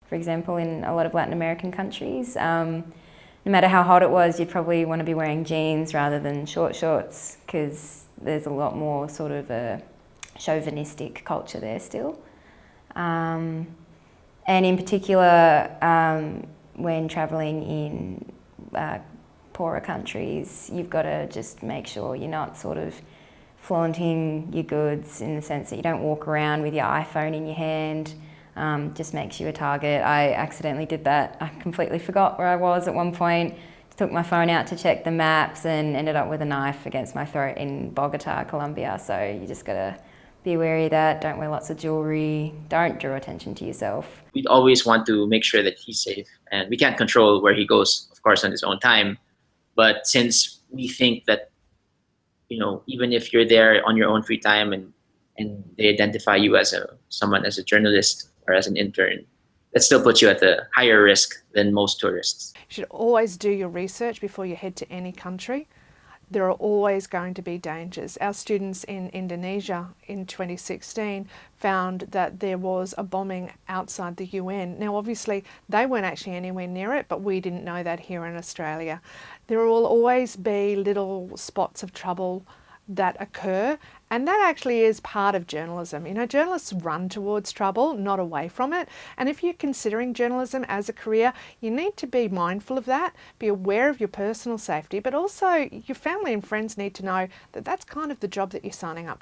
For example, in a lot of Latin American countries, no matter how hot it was, you'd probably want to be wearing jeans rather than short shorts because there's a lot more sort of a chauvinistic culture there still. And in particular, when travelling in poorer countries, you've got to just make sure you're not sort of flaunting your goods in the sense that you don't walk around with your iPhone in your hand. Just makes you a target. I accidentally did that. I completely forgot where I was at one point, took my phone out to check the maps and ended up with a knife against my throat in Bogota, Colombia. So you just gotta be wary of that. Don't wear lots of jewelry. Don't draw attention to yourself. We'd always want to make sure that he's safe, and we can't control where he goes, of course, on his own time. But since we think that, even if you're there on your own free time and they identify you as someone as a journalist or as an intern, that still puts you at a higher risk than most tourists. You should always do your research before you head to any country. There are always going to be dangers. Our students in Indonesia in 2016 found that there was a bombing outside the UN. Now obviously they weren't actually anywhere near it, but we didn't know that here in Australia. There will always be little spots of trouble that occur, and that actually is part of journalism. Journalists run towards trouble, not away from it. And if you're considering journalism as a career, you need to be mindful of that, be aware of your personal safety, but also your family and friends need to know that that's kind of the job that you're signing up